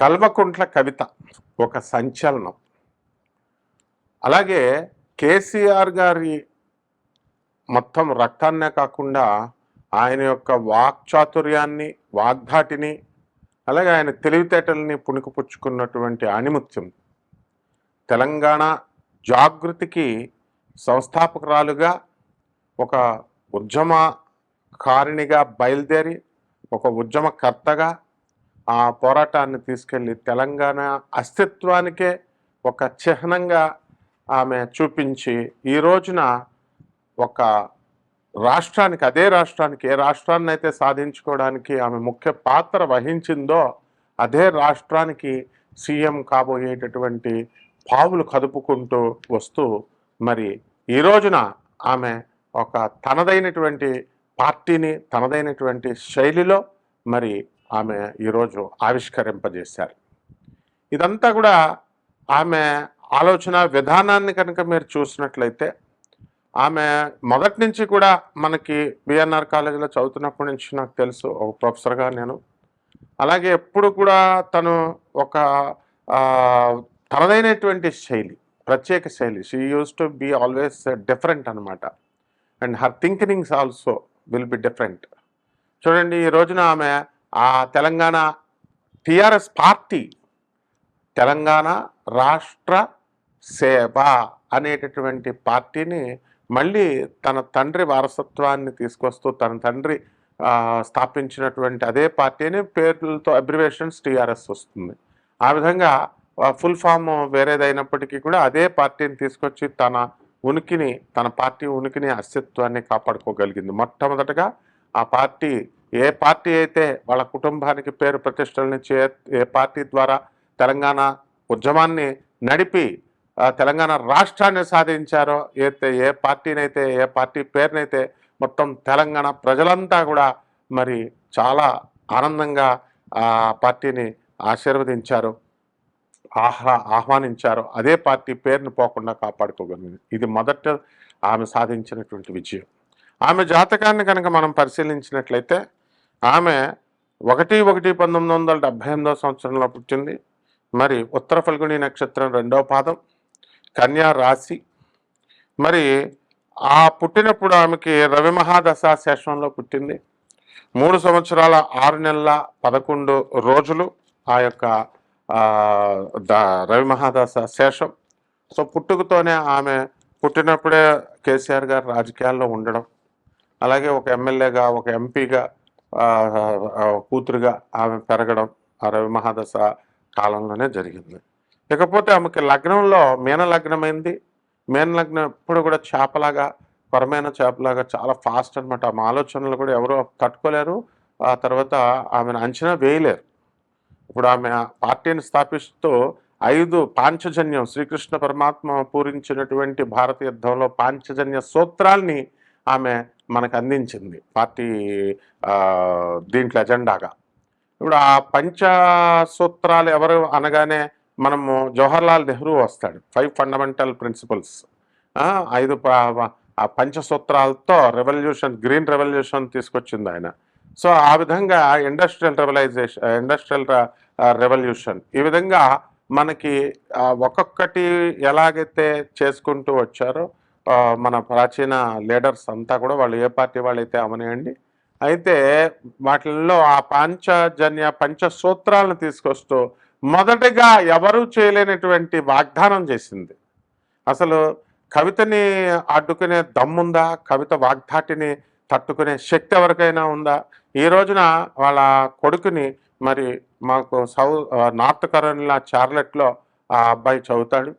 కల్వకుంట్ల కవిత ఒక సంచలనం. అలాగే కేసీఆర్ గారి మొత్తం రక్తాన్నే కాకుండా ఆయన యొక్క వాక్చాతుర్యాన్ని, వాగ్ధాటిని, అలాగే ఆయన తెలివితేటల్ని పుణికిపుచ్చుకున్నటువంటి ఆణిముత్యం. తెలంగాణ జాగృతికి సంస్థాపకురాలుగా, ఒక ఉద్యమకారిణిగా బయలుదేరి, ఒక ఉద్యమకర్తగా ఆ పోరాటాన్ని తీసుకెళ్ళి తెలంగాణ అస్తిత్వానికే ఒక చిహ్నంగా ఆమె చూపించి, ఈ రోజున ఒక రాష్ట్రానికి, అదే రాష్ట్రానికి, ఏ రాష్ట్రాన్ని అయితే సాధించుకోవడానికి ఆమె ముఖ్య పాత్ర వహించిందో అదే రాష్ట్రానికి సీఎం కాబోయేటటువంటి పావులు కదుపుకుంటూ వస్తూ, మరి ఈ రోజున ఆమె ఒక తనదైనటువంటి పార్టీని తనదైనటువంటి శైలిలో మరి ఆమె ఈరోజు ఆవిష్కరింపజేశారు. ఇదంతా కూడా ఆమె ఆలోచన విధానాన్ని కనుక మీరు చూసినట్లయితే, ఆమె మొదటి నుంచి కూడా మనకి బిఎన్ఆర్ కాలేజీలో చదువుతున్నప్పటి నుంచి నాకు తెలుసు, ఒక ప్రొఫెసర్గా నేను. అలాగే ఎప్పుడు కూడా తను ఒక తనదైనటువంటి శైలి, ప్రత్యేక శైలి. She uses to be always different అనమాట. And her thinkings also will be different. చూడండి, ఈ రోజున ఆమె ఆ తెలంగాణ టిఆర్ఎస్ పార్టీ తెలంగాణ రాష్ట్ర సేవ అనేటటువంటి పార్టీని మళ్ళీ తన తండ్రి వారసత్వాన్ని తీసుకొస్తూ, తన తండ్రి స్థాపించినటువంటి అదే పార్టీని పేర్లతో అబ్రివేషన్స్ టిఆర్ఎస్ వస్తుంది. ఆ విధంగా ఫుల్ ఫామ్ వేరేదైనప్పటికీ కూడా అదే పార్టీని తీసుకొచ్చి తన ఉనికిని, తన పార్టీ ఉనికిని, అస్తిత్వాన్ని కాపాడుకోగలిగింది. మొట్టమొదటగా ఆ పార్టీ, ఏ పార్టీ అయితే వాళ్ళ కుటుంబానికి పేరు ప్రతిష్టలనిచ్చే, ఏ పార్టీ ద్వారా తెలంగాణ ఉద్యమాన్ని నడిపి తెలంగాణ రాష్ట్రాన్ని సాధించారో, ఏ పార్టీనైతే, ఏ పార్టీ పేరునైతే మొత్తం తెలంగాణ ప్రజలంతా కూడా మరి చాలా ఆనందంగా ఆ పార్టీని ఆశీర్వదించారు, ఆహ్వానించారు, అదే పార్టీ పేరును పోకుండా కాపాడుకోగలిగింది. ఇది మొదట ఆమె సాధించినటువంటి విజయం. ఆమె జాతకాన్ని కనుక మనం పరిశీలించినట్లయితే, ఆమె 1/1/1978 సంవత్సరంలో పుట్టింది. మరి ఉత్తర ఫల్గుణి నక్షత్రం 2వ పాదం, కన్యా రాశి. మరి ఆ పుట్టినప్పుడు ఆమెకి రవి మహాదశ శేషంలో పుట్టింది. 3 సంవత్సరాల 6 నెలల 11 రోజులు ఆ యొక్క రవి మహాదశ శేషం. సో పుట్టుకతోనే ఆమె, పుట్టినప్పుడే కేసీఆర్ గారు రాజకీయాల్లో ఉండడం, అలాగే ఒక ఎమ్మెల్యేగా, ఒక ఎంపీగా, కూతురుగా ఆమె పెరగడం ఆ రవి మహాదశ కాలంలోనే జరిగింది. ఇకపోతే ఆమెకి లగ్నంలో మీన లగ్నమైంది. మీన లగ్నం ఎప్పుడు కూడా చేపలాగా, పరమైన చేపలాగా చాలా ఫాస్ట్ అనమాట. ఆమె ఆలోచనలు కూడా ఎవరో తట్టుకోలేరు, ఆ తర్వాత ఆమెను అంచనా వేయలేరు. ఇప్పుడు ఆమె పార్టీని స్థాపిస్తూ 5 పాంచజన్యం, శ్రీకృష్ణ పరమాత్మ పూరించినటువంటి భారత యుద్ధంలో పాంచజన్య సూత్రాల్ని ఆమె మనకు అందించింది పార్టీ దీంట్లో ఎజెండాగా. ఇప్పుడు ఆ పంచసూత్రాలు ఎవరు అనగానే మనము జవహర్లాల్ నెహ్రూ వస్తాడు. 5 ఫండమెంటల్ ప్రిన్సిపల్స్, 5 ఆ పంచసూత్రాలతో రెవల్యూషన్, గ్రీన్ రెవల్యూషన్ తీసుకొచ్చింది ఆయన. సో ఆ విధంగా ఇండస్ట్రియల్ రెవల్యూషన్, ఈ విధంగా మనకి ఒక్కొక్కటి ఎలాగైతే చేసుకుంటూ వచ్చారో మన ప్రాచీన లీడర్స్ అంతా కూడా, వాళ్ళు ఏ పార్టీ వాళ్ళైతే అవనేయండి, అయితే వాటిల్లో ఆ పంచసూత్రాలను తీసుకొస్తూ మొదటగా ఎవరూ చేయలేనటువంటి వాగ్దానం చేసింది. అసలు కవితని అడ్డుకునే దమ్ముందా? కవిత వాగ్ధాటిని తట్టుకునే శక్తి ఎవరికైనా ఉందా? ఈ రోజున వాళ్ళ కొడుకుని, మరి మాకు నార్త్ కరోలినా చార్లెట్లో ఆ అబ్బాయి చదువుతాడు.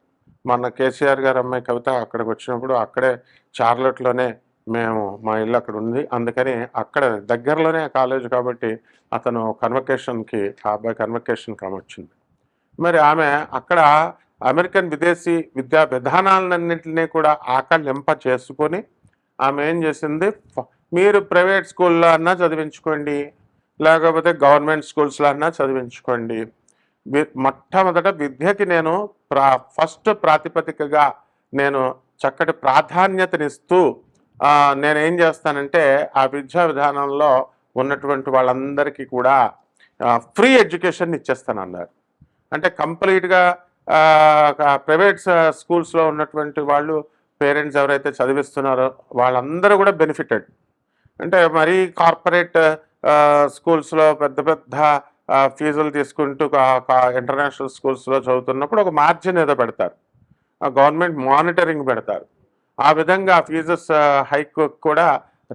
మొన్న కేసీఆర్ గారు అమ్మాయి కవిత అక్కడికి వచ్చినప్పుడు, అక్కడే చార్లెట్లోనే మా ఇల్లు అక్కడ ఉంది, అందుకని అక్కడ దగ్గరలోనే కాలేజ్ కాబట్టి అతను కన్వకేషన్కి, ఆ అబ్బాయి కన్వకేషన్కి ఆమె వచ్చింది. మరి ఆమె అక్కడ అమెరికన్ విదేశీ విద్యా విధానాలన్నింటినీ కూడా ఆకలింప చేసుకొని ఆమె ఏం చేసింది, మీరు ప్రైవేట్ స్కూల్లో అన్నా చదివించుకోండి, లేకపోతే గవర్నమెంట్ స్కూల్స్లో అన్నా చదివించుకోండి, మొట్టమొదట విద్యకి నేను ఫస్ట్ ప్రాతిపదికగా నేను చక్కటి ప్రాధాన్యతనిస్తూ నేనేం చేస్తానంటే, ఆ విద్యా విధానంలో ఉన్నటువంటి వాళ్ళందరికీ కూడా ఫ్రీ ఎడ్యుకేషన్ ఇచ్చేస్తాను అన్నారు. అంటే కంప్లీట్గా ప్రైవేట్ స్కూల్స్లో ఉన్నటువంటి వాళ్ళు పేరెంట్స్ ఎవరైతే చదివిస్తున్నారో వాళ్ళందరూ కూడా బెనిఫిటెడ్. అంటే మరీ కార్పొరేట్ స్కూల్స్లో పెద్ద పెద్ద ఫీజులు తీసుకుంటూ ఇంటర్నేషనల్ స్కూల్స్లో చదువుతున్నప్పుడు ఒక మార్జిన్ ఏదో పెడతారు, గవర్నమెంట్ మానిటరింగ్ పెడతారు. ఆ విధంగా ఫీజెస్ హైక్ కూడా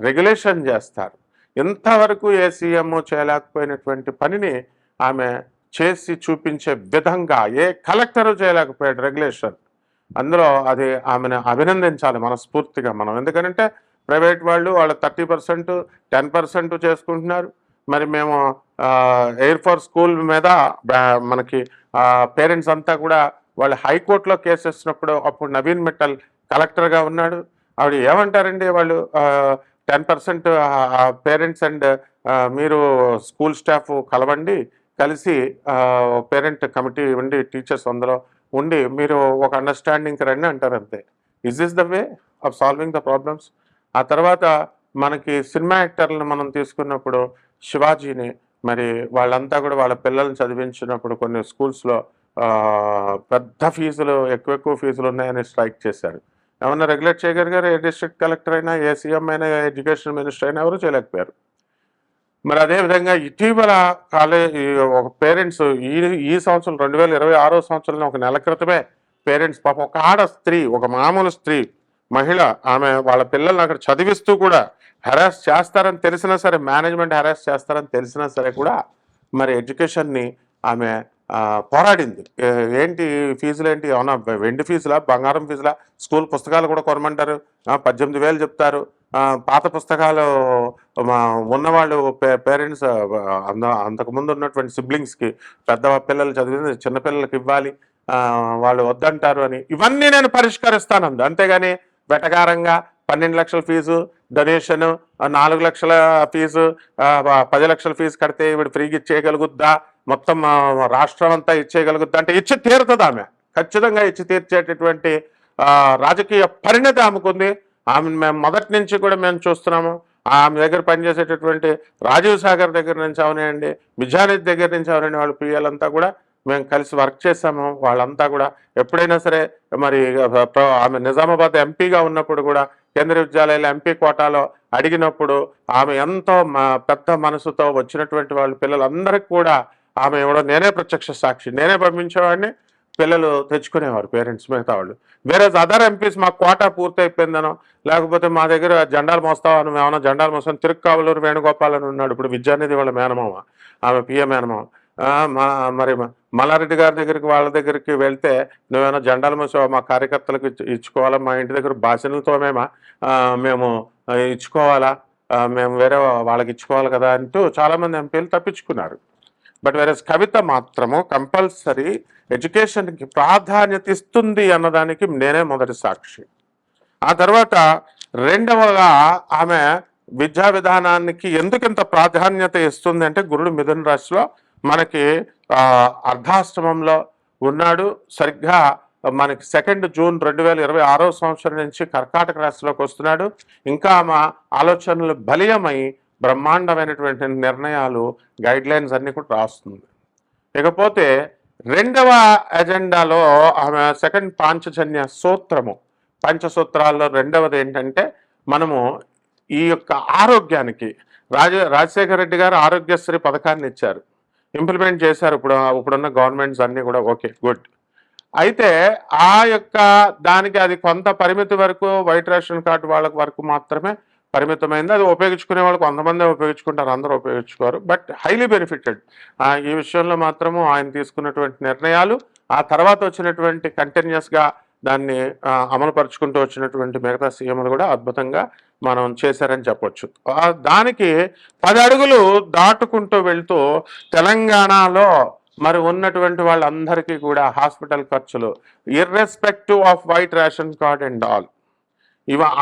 రెగ్యులేషన్ చేస్తారు. ఇంతవరకు ఏ సీఎం చేయలేకపోయినటువంటి పనిని ఆమె చేసి చూపించే విధంగా ఏ కలెక్టరు చేయలేకపోయాడు రెగ్యులేషన్. అందులో అది ఆమెను అభినందించాలి మనస్ఫూర్తిగా మనం. ఎందుకంటే ప్రైవేట్ వాళ్ళు 30%, 10% చేసుకుంటున్నారు. మరి మేము ఎయిర్ ఫోర్స్ స్కూల్ మీద మనకి పేరెంట్స్ అంతా కూడా వాళ్ళు హైకోర్టులో కేసు వేసినప్పుడు అప్పుడు నవీన్ మిట్టల్ కలెక్టర్గా ఉన్నాడు. ఆవిడ ఏమంటారండి, వాళ్ళు 10% పేరెంట్స్ అండ్ మీరు స్కూల్ స్టాఫ్ కలవండి, కలిసి పేరెంట్ కమిటీ ఉండి టీచర్స్ అందులో ఉండి మీరు ఒక అండర్స్టాండింగ్కి రండి అంటారు, అంతే. Is this the way of solving the problems? ఆ తర్వాత మనకి సినిమా యాక్టర్లను మనం తీసుకున్నప్పుడు శివాజీని మరి వాళ్ళంతా కూడా వాళ్ళ పిల్లల్ని చదివించినప్పుడు కొన్ని స్కూల్స్లో పెద్ద ఫీజులు ఎక్కువ ఫీజులు ఉన్నాయని స్ట్రైక్ చేశారు. ఏమన్నా రెగ్యులేట్ చేయగలిగారు? ఏ డిస్ట్రిక్ట్ కలెక్టర్ అయినా, ఏ సీఎం అయినా, ఏ ఎడ్యుకేషన్ మినిస్టర్ అయినా ఎవరు చేయలేకపోయారు. మరి అదేవిధంగా ఇటీవల ఒక పేరెంట్స్ ఈ సంవత్సరం 2026 సంవత్సరంలో ఒక నెల క్రితమే పేరెంట్స్ పాపం ఒక ఆడ స్త్రీ, ఒక మామూలు స్త్రీ మహిళ, ఆమె వాళ్ళ పిల్లల్ని అక్కడ చదివిస్తూ కూడా హెరాస్ చేస్తారని తెలిసినా సరే, మేనేజ్మెంట్ హెరాస్ చేస్తారని తెలిసినా సరే కూడా మరి ఎడ్యుకేషన్ని ఆమె పోరాడింది. ఏంటి ఫీజులు ఏంటి, ఏమన్నా వెండి ఫీజులా, బంగారం ఫీజులా? స్కూల్ పుస్తకాలు కూడా కొనమంటారు, 18,000 చెప్తారు. పాత పుస్తకాలు ఉన్నవాళ్ళు పేరెంట్స్ అంతకుముందు ఉన్నటువంటి సిబ్లింగ్స్కి పెద్ద పిల్లలు చదివింది చిన్నపిల్లలకి ఇవ్వాలి, వాళ్ళు వద్దంటారు అని. ఇవన్నీ నేను పరిష్కరిస్తాను, అంతేగాని వెటకారంగా 12 లక్షల ఫీజు డొనేషను, 4 లక్షల ఫీజు, 10 లక్షల ఫీజు కడితే ఇవిడ ఫ్రీగా ఇచ్చేయగలుగుద్దా, మొత్తం రాష్ట్రం అంతా ఇచ్చేయగలుగుద్దా అంటే ఇచ్చి తీరుతుంది ఆమె. ఖచ్చితంగా ఇచ్చి తీర్చేటటువంటి రాజకీయ పరిణతి ఆమెకుంది. ఆమె మేము మొదటి నుంచి కూడా మేము చూస్తున్నాము. ఆమె దగ్గర పనిచేసేటటువంటి రాజీవ్ సాగర్ దగ్గర నుంచి అవనండి, విద్యానిధి దగ్గర నుంచి అవనండి, వాళ్ళ పిల్లలంతా కూడా మేము కలిసి వర్క్ చేసాము. వాళ్ళంతా కూడా ఎప్పుడైనా సరే మరి ఆమె నిజామాబాద్ ఎంపీగా ఉన్నప్పుడు కూడా కేంద్రీయ విద్యాలయాల ఎంపీ కోటాలో అడిగినప్పుడు ఆమె ఎంతో పెద్ద మనసుతో వచ్చినటువంటి వాళ్ళ పిల్లలందరికీ కూడా ఆమె ఇవ్వడం నేనే ప్రత్యక్ష సాక్షి. నేనే పంపించేవాడిని, పిల్లలు తెచ్చుకునేవారు పేరెంట్స్ మిగతా వాళ్ళు. వేరే అదర్ ఎంపీస్ మా కోటా పూర్తి అయిపోయిందనో, లేకపోతే మా దగ్గర జెండాలు మోస్తావా అని, ఏమన్నా జెండాలు మోస్తాను. తిరుక్కావలూరు వేణుగోపాల్ అని ఉన్నాడు, ఇప్పుడు విద్యానిధి వాళ్ళ మేనమామ, ఆమె పిఏ మేనమామ. మరి మల్లారెడ్డి గారి దగ్గరికి వాళ్ళ దగ్గరికి వెళ్తే నువ్వేమైనా జెండాలు మోసావా, మా కార్యకర్తలకు ఇచ్చుకోవాలా, మా ఇంటి దగ్గర బాసనలతోనేమా మేము ఇచ్చుకోవాలా, మేము వేరే వాళ్ళకి ఇచ్చుకోవాలి కదా అంటూ చాలామంది ఎంపీలు తప్పించుకున్నారు. బట్ వేరే కవిత మాత్రము కంపల్సరీ ఎడ్యుకేషన్కి ప్రాధాన్యత ఇస్తుంది అన్నదానికి నేనే మొదటి సాక్షి. ఆ తర్వాత రెండవగా ఆమె విద్యా విధానానికి ఎందుకింత ప్రాధాన్యత ఇస్తుంది అంటే, గురుడు మిథున రాశిలో మనకి అర్ధాష్టమంలో ఉన్నాడు. సరిగ్గా మనకి 2 జూన్ 2026 సంవత్సరం నుంచి కర్కాటక రాశిలోకి వస్తున్నాడు. ఇంకా మా ఆలోచనలు బలీయమై బ్రహ్మాండమైనటువంటి నిర్ణయాలు, గైడ్లైన్స్ అన్నీ కూడా రాస్తుంది. ఇకపోతే రెండవ ఎజెండాలో ఆమె సెకండ్ పాంచజన్య సూత్రము, పంచసూత్రాల్లో రెండవది ఏంటంటే, మనము ఈ యొక్క ఆరోగ్యానికి రాజశేఖర రెడ్డి గారు ఆరోగ్యశ్రీ పథకాన్ని ఇచ్చారు, ఇంప్లిమెంట్ చేశారు. ఇప్పుడున్న గవర్నమెంట్స్ అన్నీ కూడా ఓకే, గుడ్. అయితే ఆ యొక్క దానికి అది కొంత పరిమితి వరకు వైట్ రేషన్ కార్డు వాళ్ళ వరకు మాత్రమే పరిమితమైంది. అది ఉపయోగించుకునే వాళ్ళు కొంతమంది ఉపయోగించుకుంటారు, అందరూ ఉపయోగించుకోరు. But highly benefited. ఈ విషయంలో మాత్రము ఆయన తీసుకున్నటువంటి నిర్ణయాలు, ఆ తర్వాత వచ్చినటువంటి కంటిన్యూస్గా దాన్ని అమలుపరుచుకుంటూ వచ్చినటువంటి మిగతా సీఎంలు కూడా అద్భుతంగా మనం చేశారని చెప్పొచ్చు. దానికి 10 అడుగులు దాటుకుంటూ వెళ్తూ తెలంగాణలో మరి ఉన్నటువంటి వాళ్ళందరికీ కూడా హాస్పిటల్ ఖర్చులు irrespective off white ration card and all,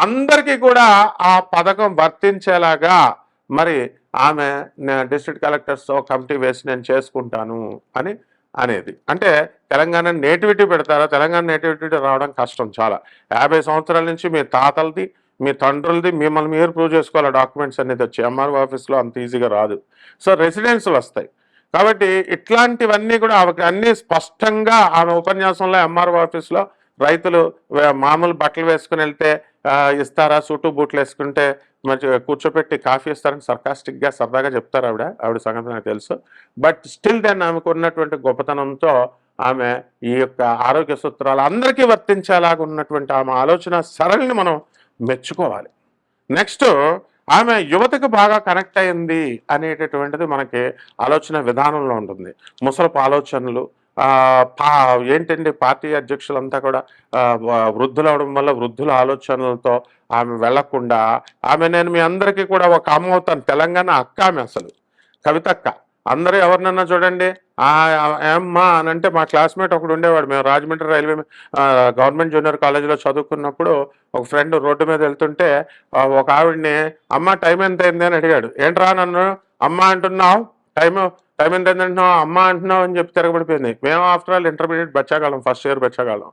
అందరికీ కూడా ఆ పథకం వర్తించేలాగా మరి ఆమె డిస్ట్రిక్ట్ కలెక్టర్స్తో కమిటీ వేసి నేను చేసుకుంటాను అని అనేది. అంటే తెలంగాణ నేటివిటీ పెడతారా? తెలంగాణ నేటివిటీ రావడం కష్టం చాలా. 50 సంవత్సరాల నుంచి మీ తాతలది, మీ తండ్రులది, మిమ్మల్ని మీరు ప్రూవ్ చేసుకోవాలి. డాక్యుమెంట్స్ అనేది వచ్చి ఎంఆర్ఓ ఆఫీస్లో అంత ఈజీగా రాదు. సో రెసిడెన్స్లు వస్తాయి. కాబట్టి ఇట్లాంటివన్నీ కూడా అన్ని స్పష్టంగా ఆమె ఉపన్యాసంలో ఎంఆర్ఓ ఆఫీస్లో రైతులు మామూలు బట్టలు వేసుకుని వెళ్తే ఇస్తారా, సూటు బూట్లు వేసుకుంటే మంచి కూర్చోపెట్టి కాఫీ ఇస్తారని సర్కాస్టిక్గా సరదాగా చెప్తారు ఆవిడ సంగతి నాకు తెలుసు. బట్ స్టిల్ దెన్ ఆమెకు ఉన్నటువంటి గొప్పతనంతో ఆమె ఈ యొక్క ఆరోగ్య సూత్రాలు అందరికీ వర్తించేలాగా ఉన్నటువంటి ఆమె ఆలోచన సరళిని మనం మెచ్చుకోవాలి. నెక్స్ట్, ఆమె యువతకు బాగా కనెక్ట్ అయింది అనేటటువంటిది మనకి ఆలోచన విధానంలో ఉంటుంది. ముసలపు ఆలోచనలు, ఏంటండి పార్టీ అధ్యక్షులంతా కూడా వృద్ధులు అవడం వల్ల వృద్ధుల ఆలోచనలతో ఆమె వెళ్లకుండా, నేను మీ అందరికీ కూడా ఒక అమ్మ అవుతాను, తెలంగాణ అక్క ఆమె, అసలు కవితక్క. అందరూ ఎవరినన్నా చూడండి ఏమ్మా అని అంటే, మా క్లాస్మేట్ ఒకడు ఉండేవాడు, మేము రాజమండ్రి రైల్వే గవర్నమెంట్ జూనియర్ కాలేజీలో చదువుకున్నప్పుడు ఒక ఫ్రెండ్ రోడ్డు మీద వెళ్తుంటే ఒక ఆవిడ్ని అమ్మ టైం ఎంత అయింది అని అడిగాడు. ఏంట్రా నన్ను అమ్మ అంటున్నావు, టైం ఎంత అయిందంటున్నావు, అమ్మ అంటున్నావు అని చెప్పి తిరగబడిపోయింది. మేము ఆఫ్టర్ ఆల్ ఇంటర్మీడియట్ బచ్చాకాలం, ఫస్ట్ ఇయర్ బచ్చాకాలం.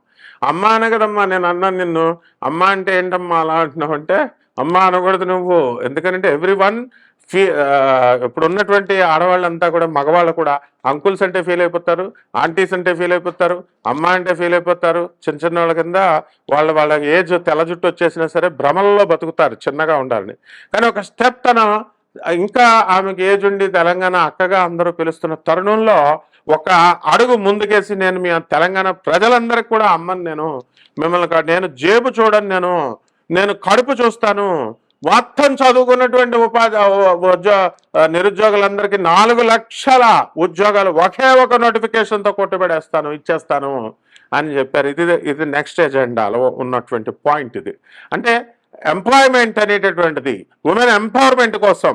అమ్మ అనే కదమ్మా నేను అన్నాను నిన్ను, అమ్మ అంటే ఏంటమ్మా అలా అంటున్నావు అంటే, అమ్మ అనకూడదు నువ్వు, ఎందుకంటే ఎవ్రీ వన్ ఇప్పుడు ఉన్నటువంటి ఆడవాళ్ళంతా కూడా, మగవాళ్ళు కూడా అంకుల్స్ అంటే ఫీల్ అయిపోతారు, ఆంటీస్ అంటే ఫీల్ అయిపోతారు, అమ్మ అంటే ఫీల్ అయిపోతారు. చిన్న చిన్న వాళ్ళ కింద వాళ్ళ ఏజ్ తెల్ల జుట్టు వచ్చేసినా సరే భ్రమలలో బతుకుతారు చిన్నగా ఉండాలని. కానీ ఒక స్టెప్ ఇంకా ఆమెకి ఏజ్ ఉండి తెలంగాణ అక్కగా అందరూ పిలుస్తున్న తరుణంలో ఒక అడుగు ముందుకేసి, నేను మీ తెలంగాణ ప్రజలందరికీ కూడా అమ్మని, నేను జేబు చూడను, నేను కడుపు చూస్తాను, మొత్తం చదువుకున్నటువంటి నిరుద్యోగులందరికీ 4 లక్షల ఉద్యోగాలు ఒకే ఒక నోటిఫికేషన్తో కొట్టుబడేస్తాను, ఇచ్చేస్తాను అని చెప్పారు. ఇది నెక్స్ట్ ఎజెండాలో ఉన్నటువంటి పాయింట్. ఇది అంటే ఎంప్లాయ్మెంట్ అనేటటువంటిది ఉమెన్ ఎంపవర్మెంట్ కోసం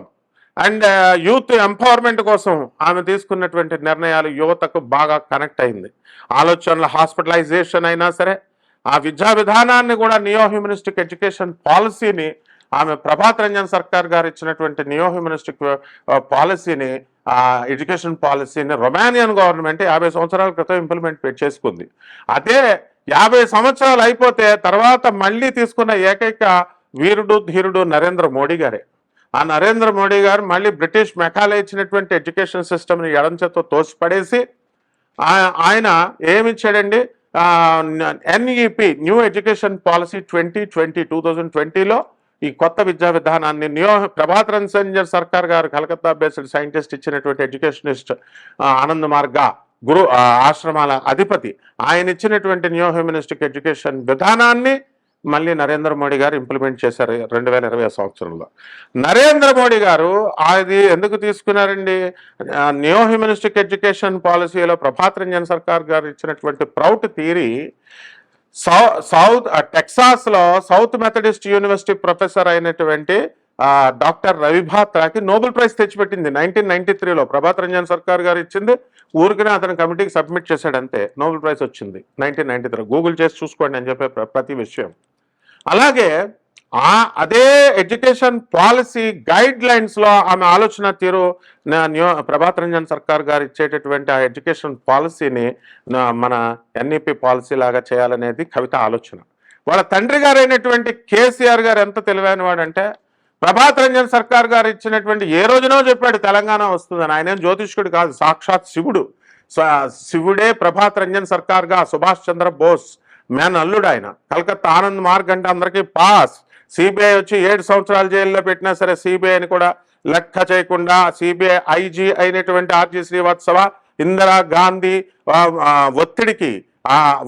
అండ్ యూత్ ఎంపవర్మెంట్ కోసం ఆమె తీసుకున్నటువంటి నిర్ణయాలు యువతకు బాగా కనెక్ట్ అయింది. ఆలోచనల హాస్పిటలైజేషన్ అయినా సరే, ఆ విద్యా విధానాన్ని కూడా, నియో హ్యూమనిస్టిక్ ఎడ్యుకేషన్ పాలసీని, ఆమె ప్రభాత్ రంజన్ సర్కార్ గారు ఇచ్చినటువంటి నియో హ్యూమనిస్టిక్ పాలసీని, ఎడ్యుకేషన్ పాలసీని రొమానియన్ గవర్నమెంట్ 50 సంవత్సరాల క్రితం ఇంప్లిమెంట్ చేసుకుంది. అదే 50 సంవత్సరాలు అయిపోతే తర్వాత మళ్ళీ తీసుకున్న ఏకైక వీరుడు ధీరుడు నరేంద్ర మోడీ గారే. ఆ నరేంద్ర మోడీ గారు మళ్ళీ బ్రిటిష్ మెకాలే ఇచ్చినటువంటి ఎడ్యుకేషన్ సిస్టమ్ని ఎడంచేతో తోసిపడేసి ఆయన ఏమిచ్చాడండి, ఎన్ఈపి న్యూ ఎడ్యుకేషన్ పాలసీ 2020లో ఈ కొత్త విద్యా విధానాన్ని ప్రభాత్ రంజన్ సర్కార్ గారు కలకత్తా బేస్డ్ సైంటిస్ట్ ఇచ్చినటువంటి ఎడ్యుకేషనిస్ట్ ఆనంద్ మార్గా గురు ఆశ్రమాల అధిపతి, ఆయన ఇచ్చినటువంటి న్యూ హ్యూమనిస్టిక్ ఎడ్యుకేషన్ విధానాన్ని మళ్ళీ నరేంద్ర మోడీ గారు ఇంప్లిమెంట్ చేశారు 2020 సంవత్సరంలో. నరేంద్ర మోడీ గారు అది ఎందుకు తీసుకున్నారండి, న్యూ హ్యూమనిస్టిక్ ఎడ్యుకేషన్ పాలసీలో ప్రభాత్ రంజన్ సర్కార్ గారు ఇచ్చినటువంటి ప్రౌట్ థియరీ టెక్సాస్లో సౌత్ మెథడిస్ట్ యూనివర్సిటీ ప్రొఫెసర్ అయినటువంటి డాక్టర్ రవి బాత్రాకి నోబెల్ ప్రైజ్ తెచ్చిపెట్టింది 1993లో. ప్రభాత్ రంజన్ సర్కార్ గారు ఇచ్చింది, ఊరికనే అతని కమిటీకి సబ్మిట్ చేశాడు అంతే, నోబెల్ ప్రైజ్ వచ్చింది 1993. గూగుల్ చేసి చూసుకోండి అని చెప్పే ప్రతి విషయం. అలాగే అదే ఎడ్యుకేషన్ పాలసీ గైడ్ లైన్స్లో ఆమె ఆలోచన తీరు, ప్రభాత్ రంజన్ సర్కార్ గారు ఇచ్చేటటువంటి ఆ ఎడ్యుకేషన్ పాలసీని మన ఎన్ఈపి పాలసీ లాగా చేయాలనేది కవిత ఆలోచన. వాళ్ళ తండ్రి గారు అయినటువంటి కేసీఆర్ గారు ఎంత తెలివైన వాడంటే, ప్రభాత్ రంజన్ సర్కార్ గారు ఇచ్చినటువంటి ఏ రోజునో చెప్పాడు తెలంగాణ వస్తుందని. ఆయన ఏం జ్యోతిష్కుడు కాదు, సాక్షాత్ శివుడు. శివుడే ప్రభాత్ రంజన్ సర్కార్ గా సుభాష్ చంద్ర బోస్ మేన్ అల్లుడు. ఆయన కలకత్తా ఆనంద్ మార్గ్ అంటే అందరికీ పాస్. సిబిఐ వచ్చి 7 సంవత్సరాలు జైల్లో పెట్టినా సరే సిబిఐని కూడా లెక్క చేయకుండా, సిబిఐ ఐజీ అయినటువంటి ఆర్జీ శ్రీవాత్సవ ఇందిరా గాంధీ ఒత్తిడికి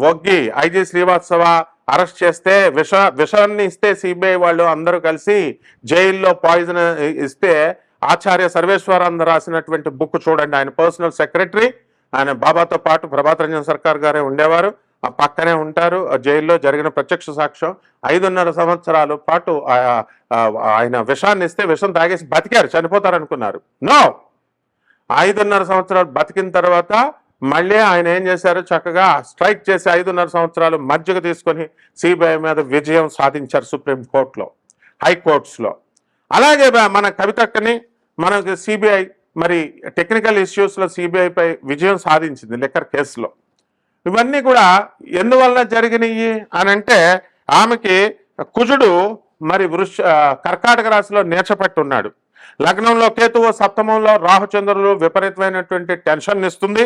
ఒగ్గి ఐజీ శ్రీవాత్సవ అరెస్ట్ చేస్తే విషాన్ని ఇస్తే సిబిఐ వాళ్ళు అందరూ కలిసి జైల్లో పాయిజన్ ఇస్తే ఆచార్య సర్వేశ్వరానంద రాసినటువంటి బుక్ చూడండి. ఆయన పర్సనల్ సెక్రటరీ, ఆయన బాబాతో పాటు ప్రభాత్ రంజన్ సర్కార్ గారే ఉండేవారు, ఆ పక్కనే ఉంటారు. జైల్లో జరిగిన ప్రత్యక్ష సాక్ష్యం. 5.5 సంవత్సరాల పాటు ఆయన విషాన్ని ఇస్తే విషం తాగేసి బతికారు, చనిపోతారనుకున్నారు. నో, 5.5 సంవత్సరాలు బతికిన తర్వాత మళ్ళీ ఆయన ఏం చేశారు, చక్కగా స్ట్రైక్ చేసి 5.5 సంవత్సరాలు మధ్యకు తీసుకొని సిబిఐ మీద విజయం సాధించారు సుప్రీంకోర్టులో, హైకోర్ట్స్లో. అలాగే మన కవితక్కని మనకి సిబిఐ మరి టెక్నికల్ ఇష్యూస్లో సిబిఐపై విజయం సాధించింది లిక్కర్ కేసులో. ఇవన్నీ కూడా ఎందువల్ల జరిగినాయి అని అంటే, ఆమెకి కుజుడు మరి కర్కాటక రాశిలో నేర్చపట్టి ఉన్నాడు. లగ్నంలో కేతువు, సప్తమంలో రాహుచంద్రులు విపరీతమైనటువంటి టెన్షన్ ఇస్తుంది.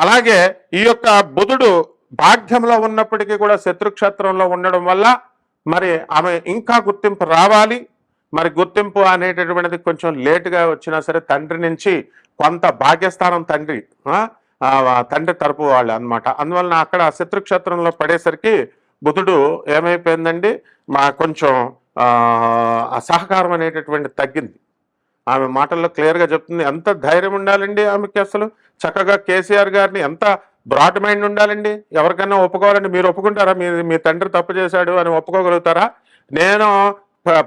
అలాగే ఈ యొక్క బుధుడు భాగ్యంలో ఉన్నప్పటికీ కూడా శత్రుక్షేత్రంలో ఉండడం వల్ల మరి ఆమె ఇంకా గుర్తింపు రావాలి. మరి గుర్తింపు అనేటటువంటిది కొంచెం లేటుగా వచ్చినా సరే తండ్రి నుంచి కొంత భాగ్యస్థానం తండ్రి తరపు వాళ్ళు అనమాట. అందువలన అక్కడ శత్రుక్షేత్రంలో పడేసరికి బుధుడు ఏమైపోయిందండి, కొంచెం అసహకారం అనేటటువంటి తగ్గింది. ఆమె మాటల్లో క్లియర్గా చెప్తుంది. ఎంత ధైర్యం ఉండాలండి ఆమెకి, అసలు చక్కగా కేసీఆర్ గారిని ఎంత బ్రాడ్ మైండ్ ఉండాలండి. ఎవరికైనా ఒప్పుకోవాలండి, మీరు ఒప్పుకుంటారా? మీ తండ్రి తప్పు చేశాడు అని ఒప్పుకోగలుగుతారా? నేను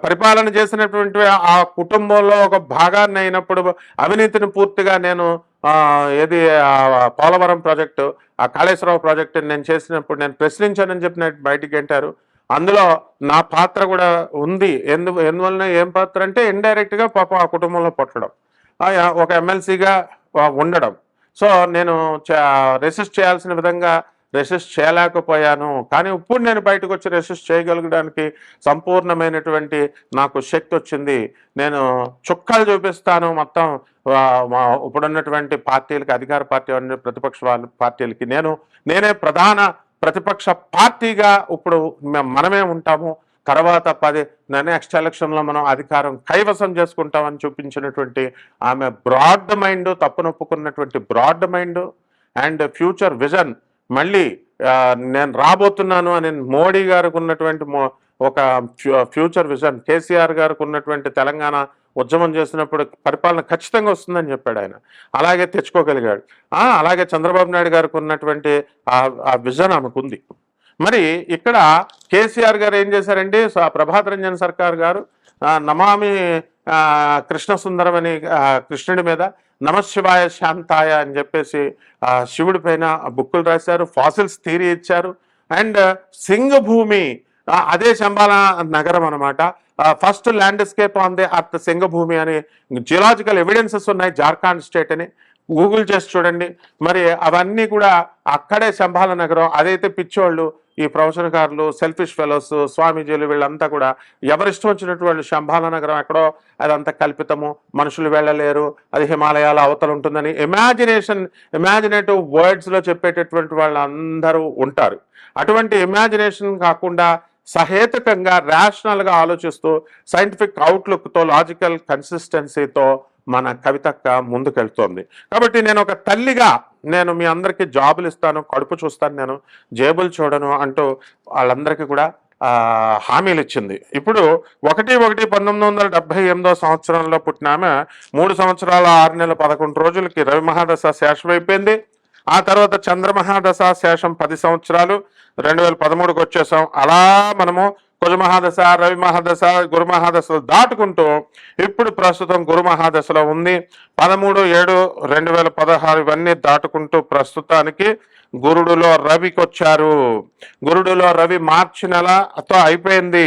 పరిపాలన చేసినటువంటి ఆ కుటుంబంలో ఒక భాగాన్ని అయినప్పుడు అవినీతిని పూర్తిగా నేను ఏది పోలవరం ప్రాజెక్టు, ఆ కాళేశ్వరరావు ప్రాజెక్టు నేను చేసినప్పుడు నేను ప్రశ్నించానని చెప్పి బయటికి అంటారు. అందులో నా పాత్ర కూడా ఉంది. ఎందువలన ఏం పాత్ర అంటే ఇండైరెక్ట్గా పాపం ఆ కుటుంబంలో పుట్టడం, ఒక ఎమ్మెల్సీగా ఉండడం. సో నేను రెసిస్ట్ చేయాల్సిన విధంగా రెసిస్ట్ చేయలేకపోయాను. కానీ ఇప్పుడు నేను బయటకు వచ్చి రెసిస్ట్ చేయగలగడానికి సంపూర్ణమైనటువంటి నాకు శక్తి వచ్చింది. నేను చుక్కలు చూపిస్తాను మొత్తం ఇప్పుడున్నటువంటి పార్టీలకి, అధికార పార్టీ ప్రతిపక్ష పార్టీలకి. నేనే ప్రధాన ప్రతిపక్ష పార్టీగా ఇప్పుడు మనమే ఉంటాము. తర్వాత నెక్స్ట్ ఎలక్షన్లో మనం అధికారం కైవసం చేసుకుంటామని చూపించినటువంటి ఆమె బ్రాడ్ మైండ్, తప్పునొప్పుకున్నటువంటి broad mind and future vision. మళ్ళీ నేను రాబోతున్నాను అని మోడీ గారికి ఉన్నటువంటి ఒక ఫ్యూచర్ విజన్, కేసీఆర్ గారికి ఉన్నటువంటి తెలంగాణ ఉద్యమం చేసినప్పుడు పరిపాలన ఖచ్చితంగా వస్తుందని చెప్పాడు ఆయన. అలాగే తెచ్చుకోగలిగాడు. అలాగే చంద్రబాబు నాయుడు గారికి ఉన్నటువంటి ఆ విజన్ ఆమెకుంది. మరి ఇక్కడ కేసీఆర్ గారు ఏం చేశారండి, ప్రభాత్ రంజన్ సర్కార్ గారు నమామి కృష్ణ సుందరం అని కృష్ణుడి మీద నమశివాయ శాంతాయ అని చెప్పేసి శివుడి పైన బుక్కులు రాశారు, ఫాసిల్స్ థియరీ ఇచ్చారు. అండ్ సింగభూమి, అదే శంబాల నగరం అనమాట. First landscape on the earth Singhbhum అని జియోలాజికల్ ఎవిడెన్సెస్ ఉన్నాయి, జార్ఖండ్ స్టేట్ అని గూగుల్ చేసి చూడండి. మరి అవన్నీ కూడా అక్కడే శంబాల నగరం. అదైతే పిచ్చోళ్ళు, ఈ ప్రవచనకారులు, సెల్ఫిష్ ఫెలోస్, స్వామీజీలు వీళ్ళంతా కూడా ఎవరిష్టం వచ్చినట్టు వాళ్ళు శంబాల నగరం ఎక్కడో అదంతా కల్పితము, మనుషులు వెళ్ళలేరు, అది హిమాలయాల అవతల ఉంటుందని ఇమాజినేటివ్ వర్డ్స్లో చెప్పేటటువంటి వాళ్ళందరూ ఉంటారు. అటువంటి ఇమాజినేషన్ కాకుండా సహేతుకంగా ర్యాషనల్గా ఆలోచిస్తూ సైంటిఫిక్ అవుట్లుక్తో, లాజికల్ కన్సిస్టెన్సీతో మన కవితక్క ముందుకెళ్తోంది. కాబట్టి నేను ఒక తల్లిగా నేను మీ అందరికీ జాబులు ఇస్తాను, కడుపు చూస్తాను, నేను జేబులు చూడను అంటూ వాళ్ళందరికీ కూడా హామీలు ఇచ్చింది. ఇప్పుడు 1/1/1978 సంవత్సరంలో పుట్టిన ఆమె 3 సంవత్సరాల 6 నెలల 11 రోజులకి రవి మహాదశ శేషమైపోయింది. ఆ తర్వాత చంద్రమహాదశ శేషం 10 సంవత్సరాలు 2013కి వచ్చేసాం. అలా మనము కుజ మహాదశ, రవి మహాదశ, గురు మహాదశలు దాటుకుంటూ ఇప్పుడు ప్రస్తుతం గురు మహాదశలో ఉంది. 13/7/2016 ఇవన్నీ దాటుకుంటూ ప్రస్తుతానికి గురుడులో రవికి వచ్చారు. గురుడులో రవి మార్చి నెలతో అయిపోయింది.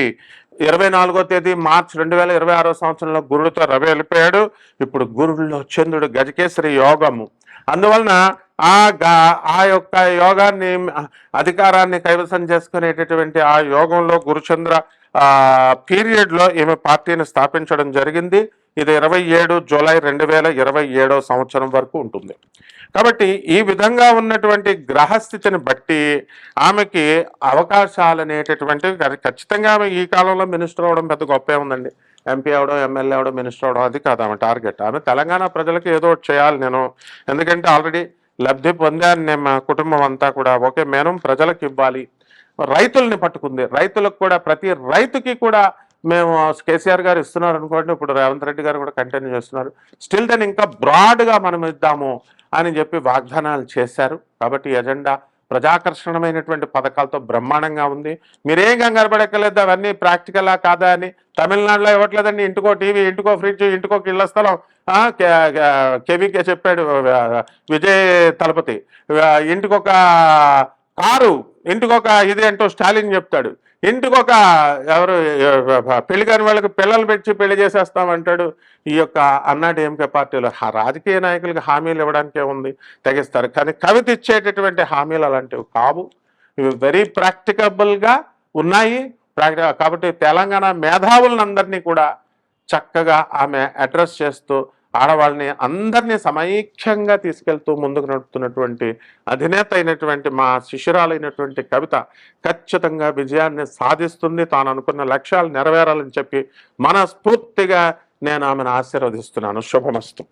24వ తేదీ మార్చి 2026 సంవత్సరంలో గురుడితో రవి వెళ్ళిపోయాడు. ఇప్పుడు గురుడిలో చంద్రుడు గజకేసరి యోగము. అందువలన ఆ యొక్క యోగాన్ని, అధికారాన్ని కైవసం చేసుకునేటటువంటి ఆ యోగంలో గురుచంద్ర పీరియడ్లో ఈమె పార్టీని స్థాపించడం జరిగింది. ఇది 27 జూలై 2027 సంవత్సరం వరకు ఉంటుంది. కాబట్టి ఈ విధంగా ఉన్నటువంటి గ్రహస్థితిని బట్టి ఆమెకి అవకాశాలు అనేటటువంటివి ఖచ్చితంగా ఆమె ఈ కాలంలో మినిస్టర్ అవడం పెద్ద గొప్పే ఉందండి. ఎంపీ అవడం, ఎమ్మెల్యే అవడం, మినిస్టర్ అవడం అది కాదు ఆమె టార్గెట్. ఆమె తెలంగాణ ప్రజలకు ఏదో చేయాలి నేను, ఎందుకంటే ఆల్రెడీ లబ్ధి పొందాను నేను, మా కుటుంబం అంతా కూడా. ఓకే, మేము ప్రజలకు ఇవ్వాలి. రైతుల్ని పట్టుకుంది, రైతులకు కూడా ప్రతి రైతుకి కూడా మేము కేసీఆర్ గారు ఇస్తున్నారు అనుకోండి, ఇప్పుడు రేవంత్ రెడ్డి గారు కూడా కంటిన్యూ చేస్తున్నారు. స్టిల్ దెన్ ఇంకా బ్రాడ్గా మనం ఇద్దాము అని చెప్పి వాగ్దానాలు చేశారు. కాబట్టి ఎజెండా ప్రజాకర్షణమైనటువంటి పథకాలతో బ్రహ్మాండంగా ఉంది. మీరేం కంగారు పడక్కర్లేదు, అవన్నీ ప్రాక్టికలా కాదా అని. తమిళనాడులో ఇవ్వట్లేదండి, ఇంటికో టీవీ, ఇంటికో ఫ్రిడ్జ్, ఇంటికో ఇళ్ల స్థలం. కేవీకే చెప్పాడు విజయ్ తలపతి, ఇంటికొక కారు, ఇంటికొక ఇది అంటూ స్టాలిన్ చెప్తాడు, ఇంటికొక ఎవరు పెళ్లి కాని వాళ్ళకి పిల్లలు పెట్టి పెళ్లి చేసేస్తామంటాడు. ఈ యొక్క అన్నాడీఎంకే పార్టీలో రాజకీయ నాయకులకి హామీలు ఇవ్వడానికే ఉంది, తెగిస్తారు. కానీ కవిత ఇచ్చేటటువంటి హామీలు అలాంటివి కావు, ఇవి వెరీ ప్రాక్టికబుల్గా ఉన్నాయి. కాబట్టి తెలంగాణ మేధావులందరినీ కూడా చక్కగా ఆమె అడ్రస్ చేస్తూ ఆడవాళ్ళని అందరినీ సమైక్యంగా తీసుకెళ్తూ ముందుకు నడుపుతున్నటువంటి అధినేత అయినటువంటి మా శిష్యురాలైనటువంటి కవిత ఖచ్చితంగా విజయాన్ని సాధిస్తుంది. తాను అనుకున్న లక్ష్యాలు నెరవేరాలని చెప్పి మనస్ఫూర్తిగా నేను ఆమెను ఆశీర్వదిస్తున్నాను. శుభమస్తు.